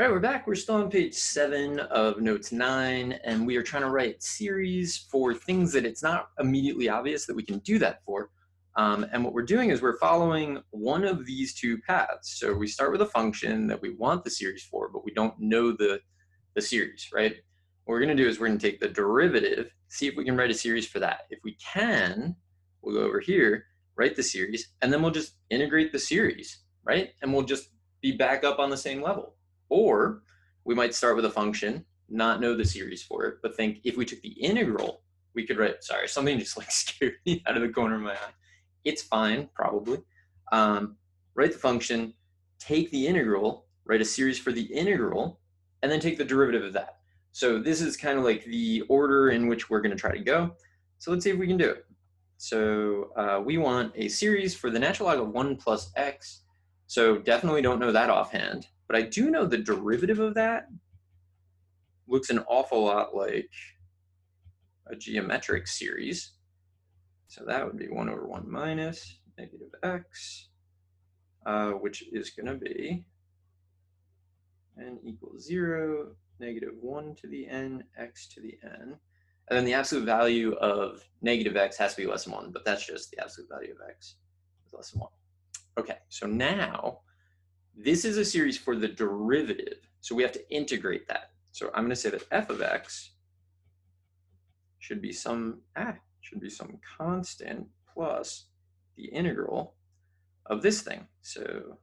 All right, we're back. We're still on page 7 of notes 9, and we are trying to write series for things that it's not immediately obvious that we can do that for. And what we're doing is we're following one of these two paths. So we start with a function that we want the series for, but we don't know the series, right? What we're going to do is we're going to take the derivative, see if we can write a series for that. If we can, we'll go over here, write the series, and then we'll just integrate the series, right? And we'll just be back up on the same level. Or we might start with a function, not know the series for it, but think if we took the integral, we could write, sorry, something just like scared me out of the corner of my eye. It's fine, probably. Write the function, take the integral, write a series for the integral, and then take the derivative of that. So this is kind of like the order in which we're going to try to go. So let's see if we can do it. So we want a series for the natural log of 1 plus x. So definitely don't know that offhand. But I do know the derivative of that looks an awful lot like a geometric series. So that would be 1 over 1 minus negative x, which is going to be n equals 0, negative 1 to the n, x to the n. And then the absolute value of negative x has to be less than 1, but that's just the absolute value of x is less than 1. Okay, so now this is a series for the derivative, so we have to integrate that. So I'm going to say that f of x should be some constant plus the integral of this thing. So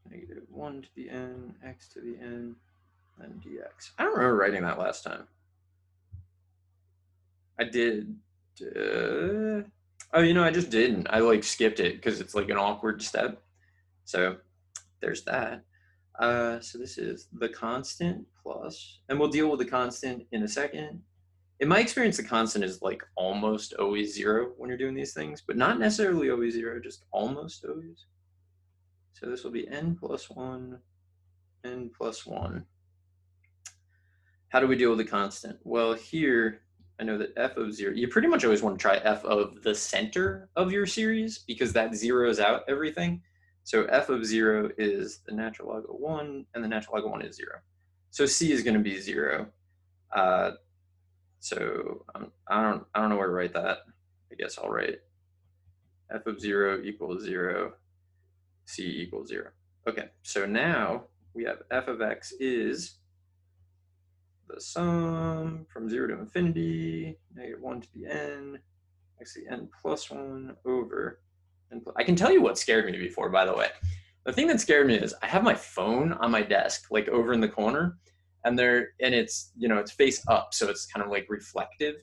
negative 1 to the n, x to the n, and dx. I don't remember writing that last time. I did. Oh, I just didn't. I like skipped it because it's like an awkward step. So there's that. So this is the constant plus, and we'll deal with the constant in a second. In my experience, the constant is like almost always 0 when you're doing these things, but not necessarily always 0, just almost always. So this will be n plus 1, n plus 1. How do we deal with the constant? Well, here, I know that f of 0, you pretty much always want to try f of the center of your series because that zeroes out everything. So f of 0 is the natural log of 1, and the natural log of 1 is 0. So c is going to be 0. So I don't know where to write that. I guess I'll write f of 0 equals 0, c equals 0. Okay, so now we have f of x is the sum from 0 to infinity, negative 1 to the n, x to the n plus 1 over n plus. I can tell you what scared me before, by the way. The thing that scared me is I have my phone on my desk, like over in the corner, and it's it's face up, so it's kind of like reflective.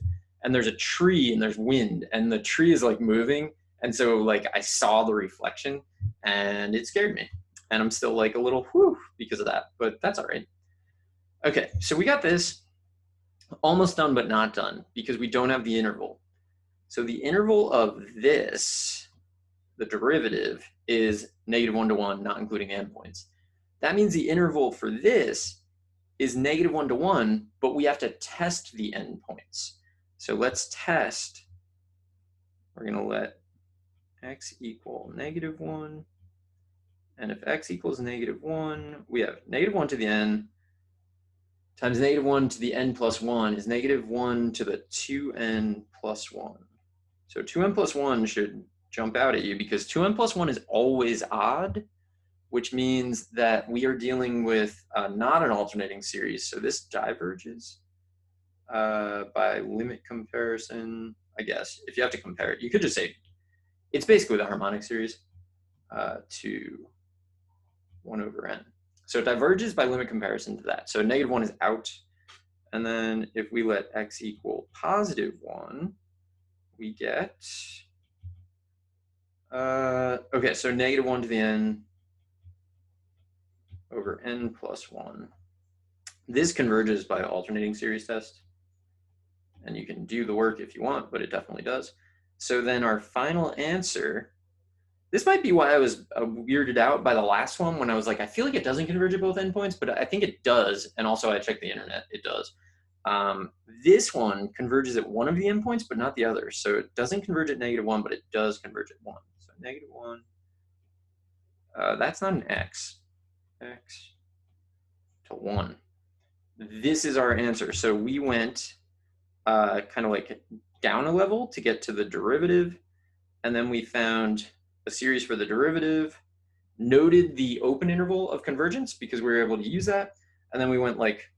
And there's a tree and there's wind, and the tree is like moving, and so like I saw the reflection, and it scared me. And I'm still like a little whew because of that, but that's all right. Okay, so we got this almost done, but not done because we don't have the interval. So the interval of this, the derivative, is negative 1 to 1, not including endpoints. That means the interval for this is negative 1 to 1, but we have to test the endpoints. So let's test. We're going to let x equal negative 1. And if x equals negative 1, we have negative 1 to the n times negative 1 to the n plus 1 is negative 1 to the 2n plus 1. So 2n plus 1 should jump out at you because 2n plus 1 is always odd, which means that we are dealing with not an alternating series. So this diverges by limit comparison, I guess. If you have to compare it, you could just say it's basically the harmonic series to 1 over n. So it diverges by limit comparison to that. So negative 1 is out. And then if we let x equal positive 1, we get, okay, so negative 1 to the n over n plus 1. This converges by alternating series test. And you can do the work if you want, but it definitely does. So then our final answer, this might be why I was weirded out by the last one when I was like, I feel like it doesn't converge at both endpoints, but I think it does. And also I checked the internet, it does. This one converges at one of the endpoints, but not the other. So it doesn't converge at negative 1, but it does converge at 1. So negative 1 That's not an x. X to 1. This is our answer. So we went kind of like down a level to get to the derivative, and then we found a series for the derivative, noted the open interval of convergence because we were able to use that, and then we went like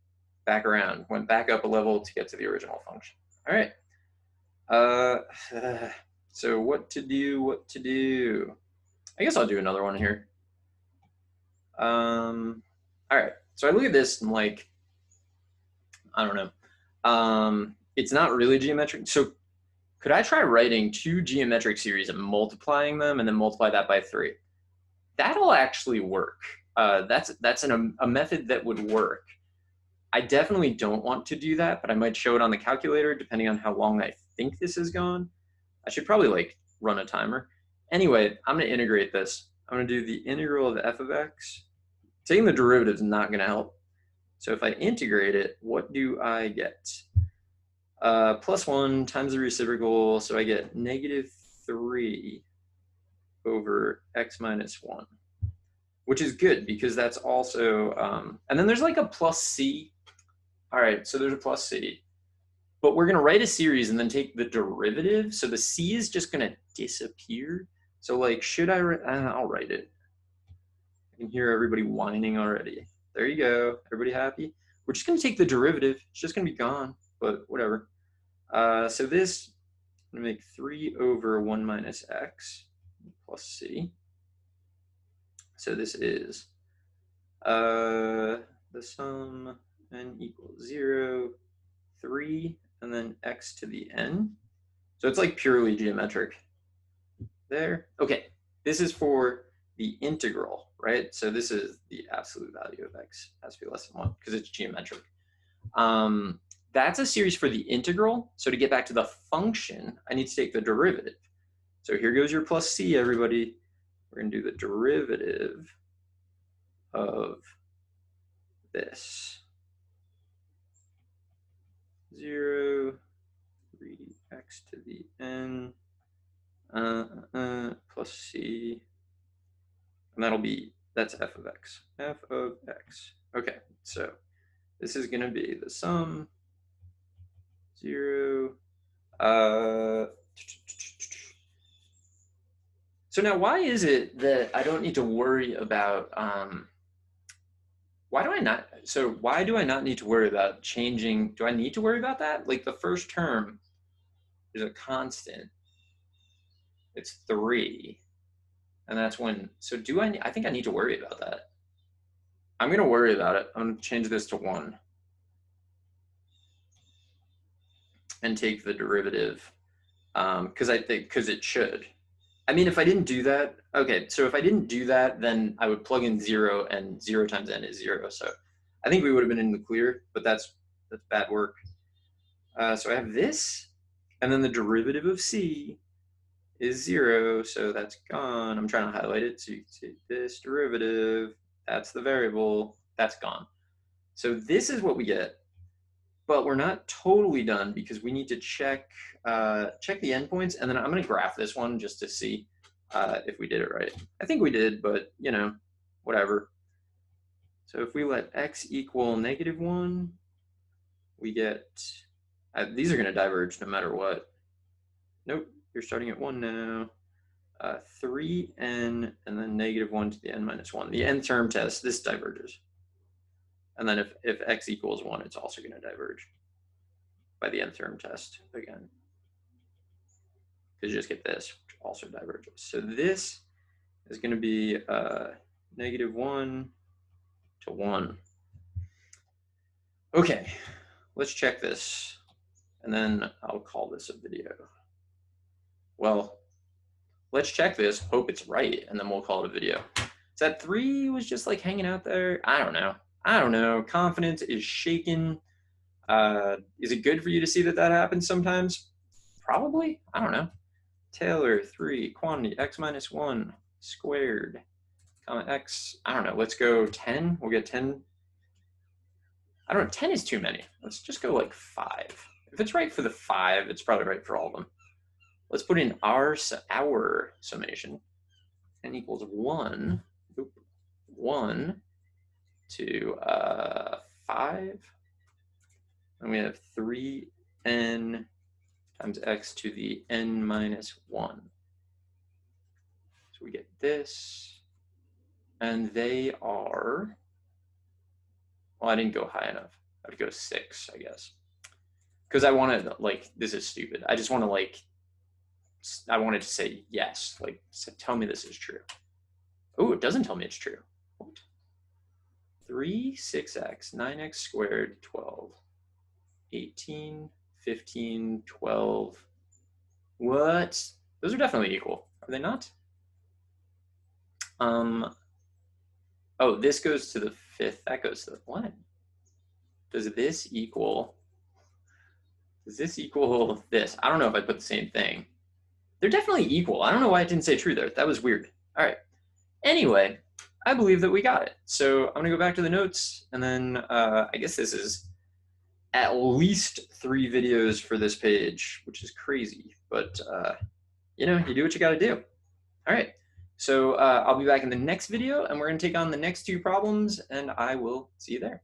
back around, went back up a level to get to the original function. All right. So what to do? I guess I'll do another one here. All right. So I look at this and like, I don't know. It's not really geometric. So could I try writing two geometric series and multiplying them and then multiply that by 3? That'll actually work. That's a method that would work. I definitely don't want to do that, but I might show it on the calculator depending on how long I think this has gone. I should probably like run a timer. Anyway, I'm gonna integrate this. I'm gonna do the integral of f of x. Taking the derivative is not gonna help. So if I integrate it, what do I get? Plus 1 times the reciprocal, so I get -3 over x minus 1, which is good because that's also, and then there's like a plus c. All right, so there's a plus c, but we're gonna write a series and then take the derivative, so the c is just gonna disappear. So like, should I, I'll write it. I can hear everybody whining already. There you go, everybody happy? We're just gonna take the derivative, it's just gonna be gone, but whatever. So this, I'm gonna make 3 over 1 minus x plus c. So this is the sum n equals 0, 3, and then x to the n. So it's like purely geometric there. Okay, this is for the integral, right? So this is the absolute value of x has to be less than 1 because it's geometric. That's a series for the integral. So to get back to the function, I need to take the derivative. So here goes your plus c, everybody. We're going to do the derivative of this. 0, 3x to the n plus c. And that'll be, that's f of x. F of x. Okay, so this is going to be the sum 0. So now why is it that I don't need to worry about, why do I not need to worry about changing, do I need to worry about that? Like the first term is a constant, it's 3, and that's when, so do I think I need to worry about that. I'm gonna worry about it. I'm gonna change this to 1. And take the derivative, because it should. I mean, if I didn't do that, okay, so if I didn't do that, then I would plug in 0, and 0 times n is 0. So I think we would have been in the clear, but that's bad work. So I have this, and then the derivative of c is 0, so that's gone. I'm trying to highlight it, so you can see this derivative, that's the variable, that's gone. So this is what we get. But we're not totally done because we need to check the endpoints, and then I'm going to graph this one just to see if we did it right. I think we did, but you know, whatever. So if we let x equal -1, we get, these are going to diverge no matter what. Nope, you're starting at 1 now. 3n and then -1 to the n minus 1. The n term test, this diverges. And then if x equals 1, it's also going to diverge by the nth term test again. Because you just get this, which also diverges. So this is going to be -1 to 1. Okay, let's check this. And then I'll call this a video. Well, let's check this, hope it's right, and then we'll call it a video. So that 3 was just like hanging out there? I don't know. Confidence is shaken. Is it good for you to see that happens sometimes? Probably. I don't know. Taylor 3 quantity x minus 1 squared comma x. I don't know. Let's go 10. We'll get 10. I don't know. 10 is too many. Let's just go like 5. If it's right for the 5, it's probably right for all of them. Let's put in our summation. N equals 1 1 to 5. And we have 3n times x to the n minus 1. So we get this. And they are, well, I didn't go high enough. I would go 6, I guess. Because I wanted, like, this is stupid. I just want to, like, I wanted to say yes. Like, tell me this is true. Oh, it doesn't tell me it's true. What? 3, 6x, 9x squared, 12. 18, 15, 12. What? Those are definitely equal. Are they not? Oh, this goes to the 5th. That goes to the 1. Does this equal this? I don't know if I put the same thing. They're definitely equal. I don't know why I didn't say true there. That was weird. All right. Anyway, I believe that we got it. So I'm going to go back to the notes, and then I guess this is at least 3 videos for this page, which is crazy. But, you know, you do what you got to do. All right. So I'll be back in the next video, and we're going to take on the next 2 problems, and I will see you there.